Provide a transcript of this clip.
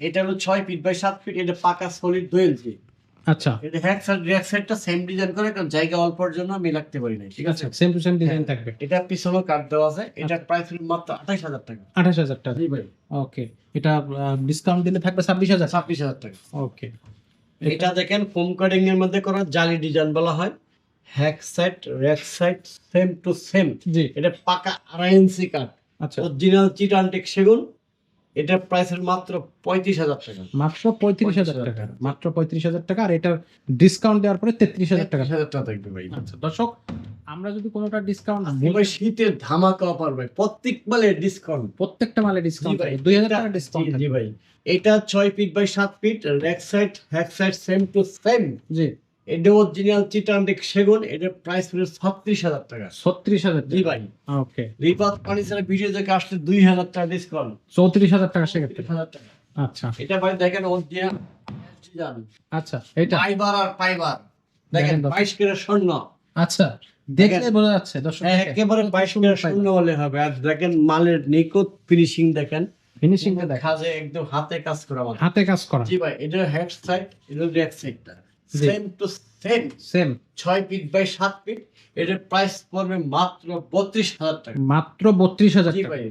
এটা হলো 6 feet by 7 fit, এটা পাকা সলিড 2 ইঞ্চি। আচ্ছা এটা হ্যাক সাইড রিয়াক সাইডটা সেম ডিজাইন করে, কারণ জায়গা অল্পর জন্য আমি রাখতে পারি না, ঠিক আছে? সেম টু সেম ডিজাইন থাকবে। এটা পিছনেও কাট দেওয়া আছে। এটার প্রাইস হলো মাত্র 28000 টাকা। 28000 টাকা। জি ভাই, ওকে, এটা ডিসকাউন্ট দিলে থাকবে 26000। 26000 টাকা। ওকে, এটা দেখেন ফোম কাটিং এর মধ্যে করা জালি ডিজাইন বলা হয়। হ্যাক সাইড রিয়াক সাইড সেম টু সেম। জি এটা পাকা 2.5 ইঞ্চি কাট, আচ্ছা, অরিজিনাল চিটানটেক সেগুন। এটার প্রাইস হলো মাত্র 35000 টাকা। মাত্র 35000 টাকা, মাত্র 35000 টাকা। আর এটা ডিসকাউন্ট দেওয়ার পরে 33000 টাকা। 33000 টাকা থাকবে ভাই। আচ্ছা দর্শক, আমরা যদি কোনোটা ডিসকাউন্ট ভাই শীতের ধামাকা অফার ভাই, প্রত্যেক মালে ডিসকাউন্ট, প্রত্যেকটা মালে ডিসকাউন্ট জি ভাই, 2000 টাকা ডিসকাউন্ট জি থাকবে। ভাই। এটা 6 ফিট বাই 7 ফিট, রেক সাইড হ্যাক সাইড সেম টু সেম। জি এটা অরিজিনাল চিটানটেক সেগুন। এটার প্রাইস হলো 36000 টাকা। 36000 জি টাকা। ভাই। ওকে, রিপাত ফার্নিচারের ভিডিও থেকে আসলে 2000 টাকা ডিসকাউন্ট, 34000 টাকা সেক্ষেত্রে। 30000 টাকা। আচ্ছা এটা ভাই দেখেন অরিজিনাল ডিজাইন, আচ্ছা, এটা ফাইবার আর ফাইবার দেখেন, দেখেন দর্শক। 22 ক্যারেট স্বর্ণ। আচ্ছা, দেখলে বোঝা যাচ্ছে দর্শক, একেবারে 22 ক্যারেট স্বর্ণ বলে হবে। আর দেখেন মালের নিখুঁত ফিনিশিং দেখেন, ফিনিশিংটা দেখেন, কাজে একদম হাতে কাজ করা আমাদের। হাতে কাজ করা। জি ভাই, এটা হেড সাইড, এটা রেক সাইডটা জি। Same to same, same 6 feet by 7 feet. এটার প্রাইস পড়বে মাত্র 32000 টাকা। মাত্র 32000 জি টাকা। ভাই।